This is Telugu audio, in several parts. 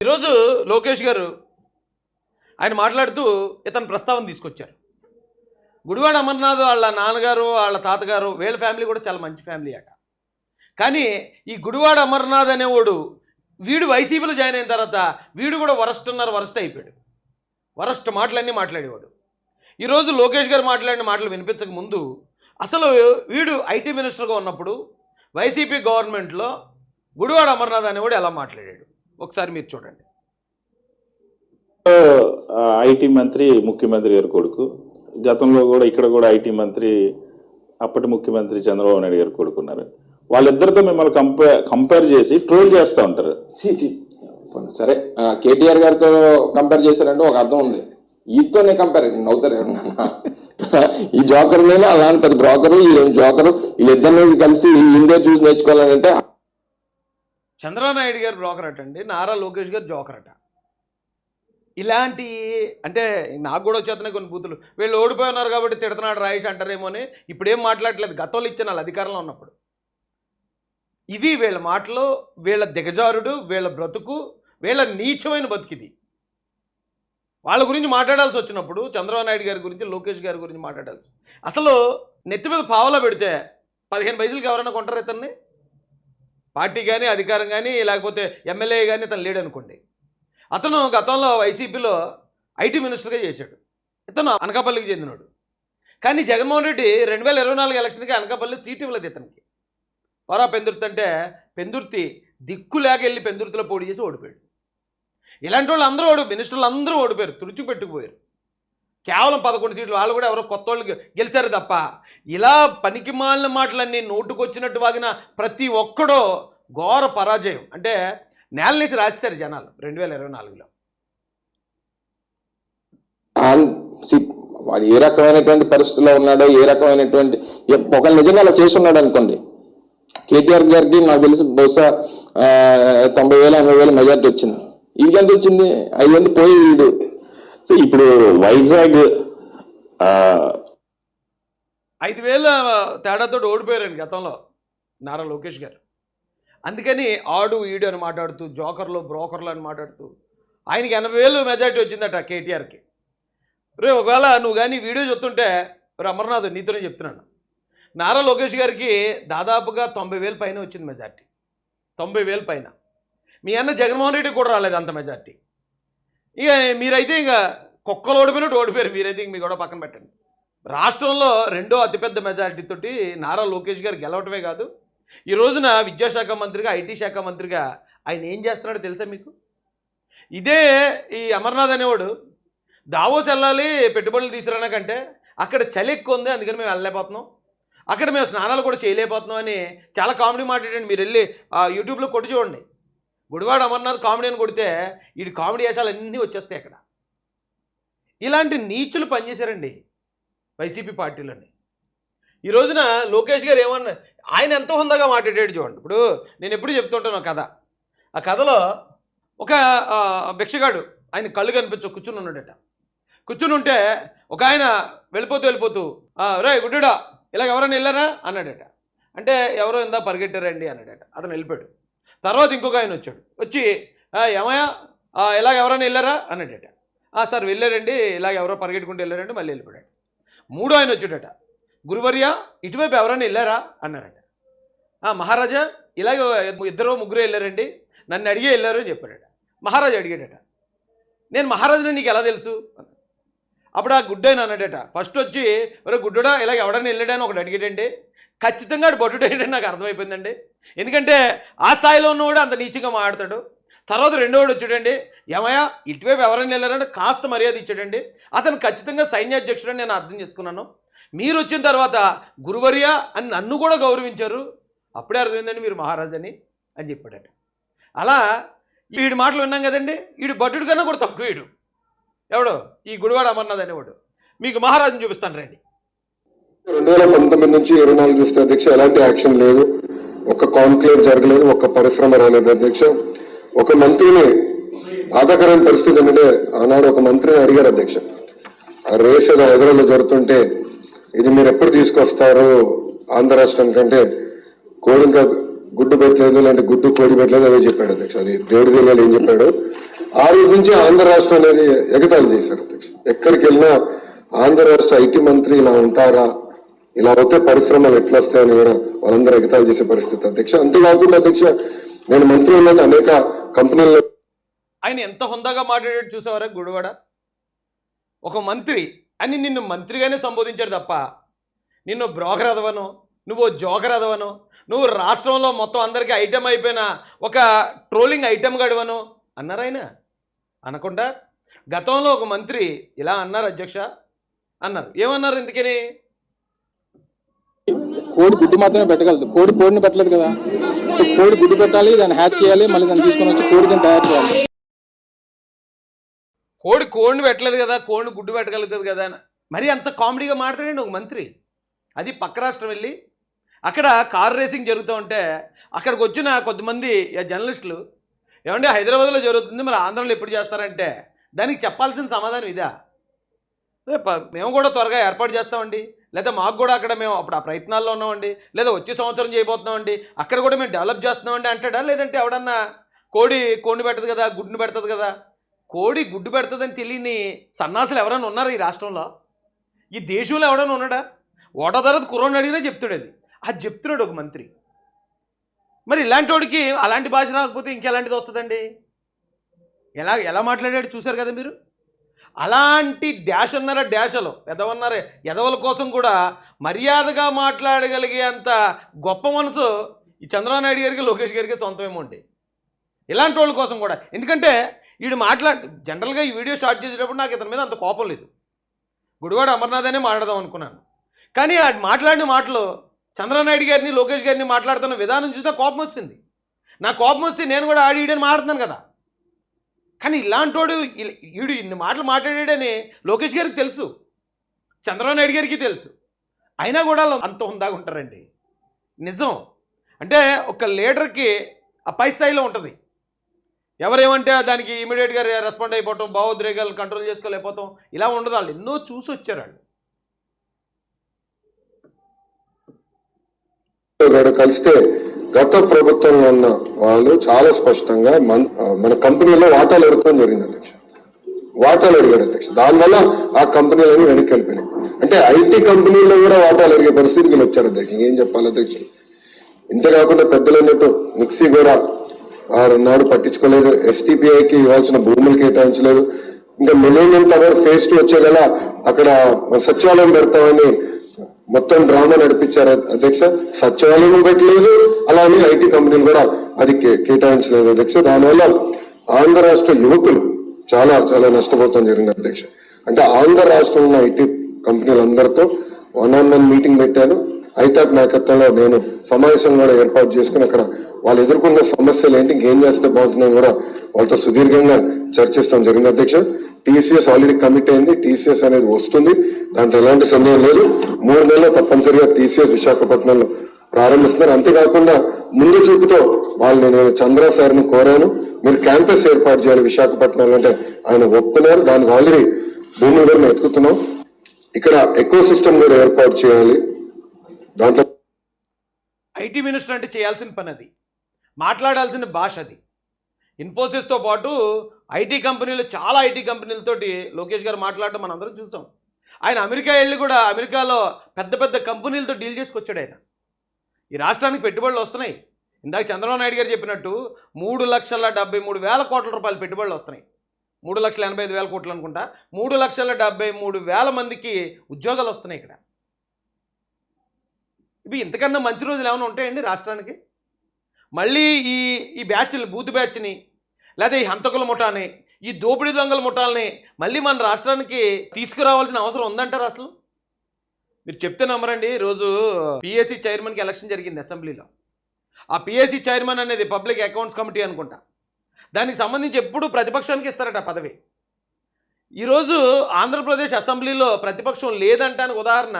ఈరోజు లోకేష్ గారు ఆయన మాట్లాడుతూ ఇతను ప్రస్తావన తీసుకొచ్చారు. గుడివాడ అమర్నాథ్ వాళ్ళ నాన్నగారు వాళ్ళ తాతగారు వీళ్ళ ఫ్యామిలీ కూడా చాలా మంచి ఫ్యామిలీ అట. కానీ ఈ గుడివాడ అమర్నాథ్ అనేవాడు వీడు వైసీపీలో జాయిన్ అయిన తర్వాత వీడు కూడా వరస్ట్ అయిపోయాడు. వరస్ట్ మాటలన్నీ మాట్లాడేవాడు. ఈరోజు లోకేష్ గారు మాట్లాడిన మాటలు వినిపించక ముందు అసలు వీడు ఐటీ మినిస్టర్గా ఉన్నప్పుడు వైసీపీ గవర్నమెంట్లో గుడివాడ అమర్నాథ్ అనేవాడు ఎలా మాట్లాడాడు ఒకసారి మీరు చూడండి. ఐటీ మంత్రి ముఖ్యమంత్రి గారి కొడుకు, గతంలో కూడా ఇక్కడ కూడా ఐటీ మంత్రి అప్పటి ముఖ్యమంత్రి చంద్రబాబు నాయుడు గారు కొడుకున్నారు. వాళ్ళిద్దరితో మిమ్మల్ని కంపేర్ చేసి ట్రోల్ చేస్తూ ఉంటారు. సరే, కేటీఆర్ గారితో కంపేర్ చేశారంటే ఒక అర్థం ఉంది. ఈతోనే కంపేర్ అవుతారు ఈ జోకర్ మీద అలాంటి పెద్ద బ్రోకరు ఈ జోకరు వీళ్ళిద్దరిని కలిసి ఇండియా చూసి నేర్చుకోవాలంటే చంద్రబాబు నాయుడు గారు బ్రోకర్ అటండి, నారా లోకేష్ గారు జోకర్ అట. ఇలాంటి అంటే నాకు కూడా వచ్చేస్తున్నాయి కొన్ని బూతులు. వీళ్ళు ఓడిపోయి ఉన్నారు కాబట్టి తిడుతున్నాడు రాయేష్ అంటారేమో అని ఇప్పుడేం మాట్లాడట్లేదు. గతంలో ఇచ్చిన వాళ్ళు అధికారంలో ఉన్నప్పుడు ఇవి వీళ్ళ మాటలు, వీళ్ళ దిగజారుడు, వీళ్ళ బ్రతుకు, వీళ్ళ నీచమైన బతుకిది. వాళ్ళ గురించి మాట్లాడాల్సి వచ్చినప్పుడు చంద్రబాబు నాయుడు గారి గురించి లోకేష్ గారి గురించి మాట్లాడాల్సి అసలు నెత్తి మీద పావలా పెడితే 15 పైసలకి ఎవరైనా కొంటారు ఇతన్ని? పార్టీ కానీ అధికారం కానీ లేకపోతే ఎమ్మెల్యే కానీ ఇతను లేడనుకోండి. అతను గతంలో వైసీపీలో ఐటీ మినిస్టర్గా చేశాడు. ఇతను అనకాపల్లికి చెందినాడు. కానీ జగన్మోహన్ రెడ్డి 2024 ఎలక్షన్కి అనకాపల్లి సీట్ ఇవ్వలేదు ఇతనికి. వరా పెందుర్తి అంటే పెందుర్తి దిక్కు లేక వెళ్ళి పెందుర్తిలో పోటీ చేసి ఓడిపోయాడు. ఇలాంటి వాళ్ళు అందరూ మినిస్టర్లు అందరూ ఓడిపోయారు, తుడిచిపెట్టుకుపోయారు. కేవలం 11 సీట్లు వాళ్ళు కూడా ఎవరో కొత్త వాళ్ళు గెలిచారు తప్ప ఇలా పనికి మాలిన మాటలన్నీ నోటుకొచ్చినట్టు వాగిన ప్రతి ఒక్కడో ఘోర పరాజయం. అంటే నేలనేసి రాసేశారు జనాలు 2024లో. వాడు ఏ రకమైనటువంటి పరిస్థితుల్లో ఉన్నాడో, ఏ రకమైనటువంటి ఒకళ్ళు నిజంగా అలా చేసి ఉన్నాడు అనుకోండి. కేటీఆర్ గారికి నాకు తెలిసి బహుశా 90,000 80,000 మెజార్టీ వచ్చింది. వీడికి ఎంత వచ్చింది? 5,000 పోయి వీడు. ఇప్పుడు వైజాగ్ 5,000 తేడాతో ఓడిపోయారండి గతంలో నారా లోకేష్ గారు. అందుకని ఆడు ఈడు అని మాట్లాడుతూ, జోకర్లు బ్రోకర్లు అని మాట్లాడుతూ ఆయనకి 80,000 మెజార్టీ వచ్చిందట కేటీఆర్కి. రే ఒకవేళ నువ్వు కానీ వీడియో చెప్తుంటే అమర్నాథ్ నీతోనే చెప్తున్నాను, నారా లోకేష్ గారికి దాదాపుగా 90,000 పైన వచ్చింది మెజార్టీ. 90,000 పైన. మీ అన్న జగన్మోహన్ రెడ్డి కూడా రాలేదు అంత మెజార్టీ. ఇక మీరైతే ఇక కుక్కలు ఓడిపోయినట్టు ఓడిపోయారు. మీరైతే ఇంక మీ కూడా పక్కన పెట్టండి. రాష్ట్రంలో రెండో అతిపెద్ద మెజార్టీతోటి నారా లోకేష్ గారు గెలవటమే కాదు, ఈ రోజున విద్యాశాఖ మంత్రిగా, ఐటీ శాఖ మంత్రిగా ఆయన ఏం చేస్తున్నాడో తెలుసా మీకు? ఇదే ఈ అమర్నాథ్ అనేవాడు దావోస్ వెళ్ళాలి పెట్టుబడులు తీసుకురానకంటే అక్కడ చలి ఎక్కువ ఉంది, అందుకని మేము వెళ్ళలేకపోతున్నాం, అక్కడ మేము స్నానాలు కూడా చేయలేకపోతున్నాం అని చాలా కామెడీ మాట్లాడండి. మీరు వెళ్ళి యూట్యూబ్లో కొట్టి చూడండి. గుడివాడ అమర్నాథ్ కామెడీ అని కొడితే ఈ కామెడీ వేషాలు అన్నీ వచ్చేస్తాయి అక్కడ. ఇలాంటి నీచులు పనిచేశారండి వైసీపీ పార్టీలోని. ఈ రోజున లోకేష్ గారు ఏమన్నా ఆయన ఎంతో హుందాగా మాట్లాడాడు చూడండి. ఇప్పుడు నేను ఎప్పుడు చెప్తుంటాను కథ. ఆ కథలో ఒక భిక్షగాడు ఆయన కళ్ళు కనిపించు కూర్చుని ఉన్నాడట. కూర్చుని ఉంటే ఒక ఆయన వెళ్ళిపోతూ రే గుడ్డుడా ఇలాగ ఎవరైనా వెళ్ళారా అన్నాడట. అంటే ఎవరో ఇందా పరిగెట్టారండి అన్నాడట. అతను వెళ్ళిపోయాడు. తర్వాత ఇంకొక ఆయన వచ్చాడు. వచ్చి ఏమయ్యా ఇలాగ ఎవరైనా వెళ్ళారా అన్నాడట. సార్ వెళ్ళారండి, ఇలాగ ఎవరో పరిగెట్టుకుంటూ వెళ్ళారంటే మళ్ళీ వెళ్ళిపోయాడు. మూడో ఆయన వచ్చాడట. గురువర్య ఇటువైపు ఎవరైనా వెళ్ళారా అన్నారట. మహారాజా ఇలాగ 2 ముగ్గురు వెళ్ళారండి, నన్ను అడిగే వెళ్ళారు అని చెప్పాడట. మహారాజా అడిగాడట, నేను మహారాజుని నీకు ఎలా తెలుసు? అప్పుడు ఆ గుడ్డైన అన్నాడట. ఫస్ట్ వచ్చి ఒరే గుడ్డుడా ఇలాగ ఎవడైనా వెళ్ళాడని ఒకటి అడిగాడండి, ఖచ్చితంగా అటు బొట్టుడేయడని నాకు అర్థమైపోయిందండి. ఎందుకంటే ఆ స్థాయిలో ఉన్నవాడు అంత నీచిగా మాట్లాడతాడు. తర్వాత రెండోవాడు వచ్చాడండి, ఏమయ్యా ఇటువైపు ఎవరైనా వెళ్ళారంటే కాస్త మర్యాద ఇచ్చాడండి, అతను ఖచ్చితంగా సైన్యాధ్యక్షుడని నేను అర్థం చేసుకున్నాను. మీరు వచ్చిన తర్వాత గురువర్య అని నన్ను కూడా గౌరవించారు, అప్పుడే అర్థమైందండి మీరు మహారాజని అని చెప్పాడట. అలా వీడి మాటలు విన్నాం కదండి. వీడు బట్టుడు కన్నా కూడా తక్కువ. వీడు ఎవడో ఈ గుడివాడ అమర్నాథ్ అనేవాడు. మీకు మహారాజుని చూపిస్తాను రండి. 2019 నుంచి 24 చూస్తే అధ్యక్ష ఎలాంటి యాక్షన్ లేదు, ఒక కాన్క్లేవ్ జరగలేదు, ఒక పరిశ్రమ రాలేదు అధ్యక్ష. ఒక మంత్రిని బాధాకరమైన పరిస్థితి ఏంటంటే ఆనాడు ఒక మంత్రిని అడిగారు అధ్యక్ష, ఆ రేస్ ఏదో హైదరాబాద్లో జరుగుతుంటే ఇది మీరు ఎప్పుడు తీసుకొస్తారు ఆంధ్ర రాష్ట్రానికంటే కోడింక గుడ్డు పెట్టలేదు, లేదంటే గుడ్డు కోడి పెట్టలేదు, అదే చెప్పాడు అధ్యక్ష. అది దేవుడి తెలియాలి ఏం చెప్పాడు. ఆ రోజు నుంచి ఆంధ్ర రాష్ట్రం అనేది ఎగతాళి చేశారు అధ్యక్ష. ఎక్కడికి వెళ్ళినా ఆంధ్ర రాష్ట్ర ఐటీ మంత్రి ఇలా ఉంటారా, ఇలా అవుతే పరిశ్రమలు ఎట్లా వస్తాయని కూడా వాళ్ళందరూ ఎగతాళి చేసే పరిస్థితి అధ్యక్ష. అంతేకాకుండా అధ్యక్ష, నేను మంత్రి ఉన్నది అనేక కంపెనీల్లో ఆయన ఎంత హుందాగా మాట్లాడాడు చూసావరా గుడివాడ. ఒక మంత్రి అని నిన్ను మంత్రిగానే సంబోధించాడు తప్ప నిన్ను బ్రోకర్ అదవను, నువ్వు జోకర్ అదవను, నువ్వు రాష్ట్రంలో మొత్తం అందరికీ ఐటెం అయిపోయిన ఒక ట్రోలింగ్ ఐటెం గడవను అన్నారు ఆయన. అనకుండా గతంలో ఒక మంత్రి ఇలా అన్నారు అధ్యక్ష అన్నారు. ఏమన్నారు ఇందుకని? కోడి గుడ్డు మాత్రమే పెట్టగలదు, కోడిని పెట్టలేదు కదా. సో కోడి గుడ్డు పెట్టాలి, దాన్ని హ్యాచ్ చేయాలి, మళ్ళీ దాన్ని తీసుకొని వచ్చి కోడిని తయారు చేయాలి. కోడిని పెట్టలేదు కదా, కోడిని గుడ్డు పెట్టగలుగుతుంది కదా అని మరి అంత కామెడీగా మాట్లాడండి ఒక మంత్రి. అది పక్క రాష్ట్రం వెళ్ళి అక్కడ కార్ రేసింగ్ జరుగుతూ ఉంటే అక్కడికి వచ్చిన కొద్దిమంది జర్నలిస్టులు ఏమంటే హైదరాబాద్లో జరుగుతుంది మరి ఆంధ్రలో ఎప్పుడు చేస్తారంటే దానికి చెప్పాల్సిన సమాధానం ఇదా? మేము కూడా త్వరగా ఏర్పాటు చేస్తామండి, లేదా మాకు కూడా అక్కడ మేము అప్పుడు ఆ ప్రయత్నాల్లో ఉన్నామండి, లేదా వచ్చే సంవత్సరం చేయబోతున్నామండి, అక్కడ కూడా మేము డెవలప్ చేస్తున్నామండి అంటాడా? లేదంటే ఎవడన్నా కోడిని పెట్టదు కదా, గుడ్డుని పెడుతుంది కదా. కోడి గుడ్డు పెడుతుందని తెలియని సన్నాసులు ఎవరైనా ఉన్నారు ఈ రాష్ట్రంలో? ఈ దేశంలో ఎవడైనా ఉన్నాడా? ఓటో తరగతి కుర్రోని అడిగినా చెప్తాడు. అది చెప్తున్నాడు ఒక మంత్రి. మరి ఇలాంటి వాడికి అలాంటి భాష రాకపోతే ఇంకెలాంటిది వస్తుందండి? ఎలా మాట్లాడాడు చూశారు కదా మీరు. అలాంటి డాష్ అన్నారా, డాషలు ఎదవన్నారే, ఎదవల కోసం కూడా మర్యాదగా మాట్లాడగలిగే అంత గొప్ప మనసు ఈ చంద్రబాబు నాయుడు గారికి, లోకేష్ గారికి సొంతమేమో అండి. ఇలాంటి వాళ్ళ కోసం కూడా. ఎందుకంటే వీడు జనరల్గా ఈ వీడియో స్టార్ట్ చేసేటప్పుడు నాకు ఇతని మీద అంత కోపం లేదు, గుడివాడ అమర్నాథ్ అనే మాట్లాడదాం అనుకున్నాను. కానీ ఆ మాట్లాడిన మాటలు చంద్రబాబు నాయుడు గారిని, లోకేష్ గారిని మాట్లాడుతున్న విధానం చూసినా కోపం వచ్చింది. నా కోపం వస్తే నేను కూడా ఈడని మాట్లాడుతున్నాను కదా. కానీ ఇలాంటోడు వీడు ఇన్ని మాటలు మాట్లాడాడని లోకేష్ గారికి తెలుసు, చంద్రబాబు నాయుడు గారికి తెలుసు. అయినా కూడా అంత హుందాగా ఉంటారండి. నిజం అంటే ఒక లీడర్కి ఆ పై స్థాయిలో ఉంటుంది. ఎవరేమంటే దానికి ఇమీడియట్గా రెస్పాండ్ అయిపోవటం, భావోద్రేగాలు కంట్రోల్ చేసుకోలేకపోతాం, ఇలా ఉండదు. వాళ్ళు ఎన్నో చూసి వచ్చారు. వాళ్ళు కలిస్తే గత ప్రభుత్వంలో ఉన్న వాళ్ళు చాలా స్పష్టంగా మన కంపెనీలో వాటాలు అడగడం జరిగింది అధ్యక్ష. వాటాలు అడిగారు అధ్యక్ష. దానివల్ల ఆ కంపెనీలన్నీ వెనక్కి వెళ్ళిపోయినాయి. అంటే ఐటీ కంపెనీల్లో కూడా వాటాలు అడిగే పరిస్థితికి వచ్చారు అధ్యక్ష. ఏం చెప్పాలి అధ్యక్ష? ఇంతేకాకుండా పెద్దలు అన్నట్టు మిక్సీ కూడా నాడు పట్టించుకోలేదు, ఎస్టీపీఐకి ఇవ్వాల్సిన భూములు కేటాయించలేదు. ఇంకా మిలీనియం టవర్ ఫేజ్ 2 వచ్చే గల అక్కడ సచివాలయం పెడతామని మొత్తం డ్రామా నడిపించారు అధ్యక్ష. సచివాలయం పెట్టలేదు, అలానే ఐటీ కంపెనీలు కూడా అది కేటాయించలేదు అధ్యక్ష. దానివల్ల ఆంధ్ర రాష్ట్ర యువకులు చాలా చాలా నష్టపోతాం జరిగింది అధ్యక్ష. అంటే ఆంధ్ర రాష్ట్రంలో ఉన్న ఐటీ కంపెనీలందరితో 1-on-1 మీటింగ్ పెట్టాను. ఐటాప్ నాయకత్వంలో నేను సమావేశం కూడా ఏర్పాటు చేసుకుని అక్కడ వాళ్ళు ఎదుర్కొన్న సమస్యలు ఏంటి, ఇంకేం చేస్తే బాగుంటుందని కూడా వాళ్ళతో సుదీర్ఘంగా చర్చిస్తాం జరిగింది అధ్యక్ష. టీసీఎస్ ఆల్రెడీ కమిట్ అయింది, టీసీఎస్ అనేది వస్తుంది, దాంట్లో ఎలాంటి సందేహం లేదు. 3 నెలల్లో తప్పనిసరిగా టీసీఎస్ విశాఖపట్నంలో ప్రారంభిస్తున్నారు. అంతేకాకుండా ముందు చూపుతో వాళ్ళని నేను చంద్ర సార్ని కోరాను, మీరు క్యాంపస్ ఏర్పాటు చేయాలి విశాఖపట్నంలో అంటే ఆయన ఒప్పుకున్నారు. దానికి ఆల్రెడీ భూములు కూడా ఎత్తుకుతున్నాం. ఇక్కడ ఎకో సిస్టమ్ కూడా ఏర్పాటు చేయాలి. దాంట్లో ఐటీ మినిస్టర్ అంటే చేయాల్సిన పని అది, మాట్లాడాల్సిన భాష అది. ఇన్ఫోసిస్తో పాటు ఐటీ కంపెనీలు, చాలా ఐటీ కంపెనీలతోటి లోకేష్ గారు మాట్లాడటం మనం అందరం చూసాం. ఆయన అమెరికా వెళ్ళి కూడా అమెరికాలో పెద్ద పెద్ద కంపెనీలతో డీల్ చేసుకొచ్చాడు ఆయన. ఈ రాష్ట్రానికి పెట్టుబడులు వస్తున్నాయి. ఇందాక చంద్రబాబు నాయుడు గారు చెప్పినట్టు 3,73,000 కోట్ల రూపాయలు పెట్టుబడులు వస్తున్నాయి. 3,85,000 కోట్లు అనుకుంటా. 3,73,000 మందికి ఉద్యోగాలు వస్తున్నాయి ఇక్కడ. ఇవి ఇంతకన్నా మంచి రోజులు ఏమైనా ఉంటాయండి రాష్ట్రానికి? మళ్ళీ ఈ బ్యాచ్లు, బూత్ బ్యాచ్ని, లేదా ఈ హంతకుల ముఠాని, ఈ దోపిడీ దొంగల ముఠాలని మళ్ళీ మన రాష్ట్రానికి తీసుకురావాల్సిన అవసరం ఉందంటారు అసలు? మీరు చెప్తే నమ్మరండి. రోజు పిఎస్సి చైర్మన్కి ఎలక్షన్ జరిగింది అసెంబ్లీలో. ఆ పిఎస్సి చైర్మన్ అనేది పబ్లిక్ అకౌంట్స్ కమిటీ అనుకుంటా. దానికి సంబంధించి ఎప్పుడు ప్రతిపక్షానికి ఇస్తారట ఆ పదవి. ఈరోజు ఆంధ్రప్రదేశ్ అసెంబ్లీలో ప్రతిపక్షం లేదంటానికి ఉదాహరణ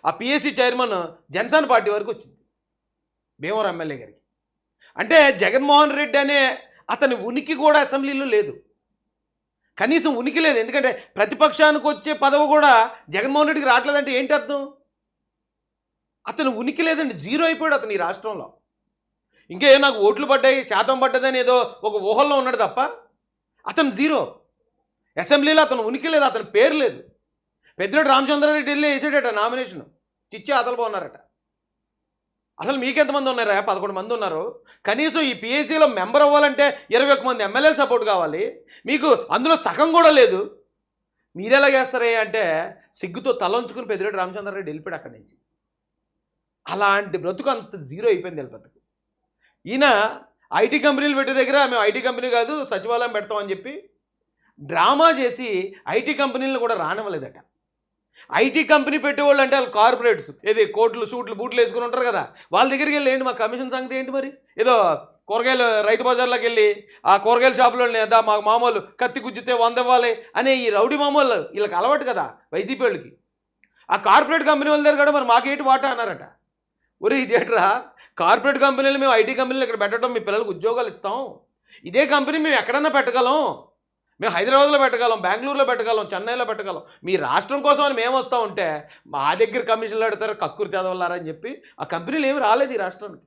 ఆ పిఎస్సి చైర్మన్ జనసేన పార్టీ వరకు వచ్చింది, భీమవరం ఎమ్మెల్యే గారికి. అంటే జగన్మోహన్ రెడ్డి అనే అతని ఉనికి కూడా అసెంబ్లీలో లేదు, కనీసం ఉనికి లేదు. ఎందుకంటే ప్రతిపక్షానికి వచ్చే పదవి కూడా జగన్మోహన్ రెడ్డికి రావట్లేదంటే ఏంటి అర్థం? అతను ఉనికి లేదండి, జీరో అయిపోయాడు అతను ఈ రాష్ట్రంలో. ఇంకే నాకు ఓట్లు పడ్డాయి, శాతం పడ్డదని ఏదో ఒక ఊహల్లో ఉన్నాడు తప్ప అతను జీరో. అసెంబ్లీలో అతను ఉనికి లేదు, అతని పేరు లేదు. పెద్దిరెడ్డి రామచంద్రారెడ్డి వెళ్ళి వేసాడట నామినేషన్, చిచ్చి అతలు ఉన్నారట. అసలు మీకెంతమంది ఉన్నారా? 11 మంది ఉన్నారు. కనీసం ఈ పిఎస్సీలో మెంబర్ అవ్వాలంటే 21 మంది ఎమ్మెల్యేలు సపోర్ట్ కావాలి. మీకు అందులో సగం కూడా లేదు. మీరెలా చేస్తారే అంటే సిగ్గుతో తలంచుకుని పెద్దిరెడ్డి రామచంద్రారెడ్డి వెళ్ళిపోయాడు అక్కడి నుంచి. అలాంటి బ్రతుకు అంత జీరో అయిపోయింది వీళ్ళ బ్రతుకు. ఈయన ఐటీ కంపెనీలు పెట్టే దగ్గర మేము ఐటీ కంపెనీ కాదు సచివాలయం పెడతామని చెప్పి డ్రామా చేసి ఐటీ కంపెనీలను కూడా రానివ్వలేదట. ఐటీ కంపెనీ పెట్టేవాళ్ళు అంటే వాళ్ళు కార్పొరేట్స్, ఏది కోట్లు సూట్లు బూట్లు వేసుకుని ఉంటారు కదా, వాళ్ళ దగ్గరికి వెళ్ళి ఏంటి మా కమిషన్ సంగతి ఏంటి మరి, ఏదో కూరగాయలు రైతు బజార్లోకి వెళ్ళి ఆ కూరగాయల షాపులో లేదా మాకు మామూలు కత్తి గుజ్జితే 100 ఇవ్వాలి అనే ఈ రౌడీ మామూలు వీళ్ళకి అలవాటు కదా వైసీపీ వాళ్ళకి. ఆ కార్పొరేట్ కంపెనీ వాళ్ళ దగ్గర కూడా మరి మాకేంటి వాటా అన్నారట. ఒరే ఇదేట్రా, కార్పొరేట్ కంపెనీలు మేము ఐటీ కంపెనీలు ఇక్కడ పెట్టడం, మీ పిల్లలకు ఉద్యోగాలు ఇస్తాం, ఇదే కంపెనీ మేము ఎక్కడన్నా పెట్టగలం, మేము హైదరాబాద్లో పెట్టగలం, బెంగళూరులో పెట్టగలం, చెన్నైలో పెట్టగలం, మీ రాష్ట్రం కోసం అని మేము వస్తూ ఉంటే మా దగ్గర కమిషన్లు పెడతారు కక్కురు తెదవల్లారని చెప్పి ఆ కంపెనీలు ఏమి రాలేదు ఈ రాష్ట్రానికి.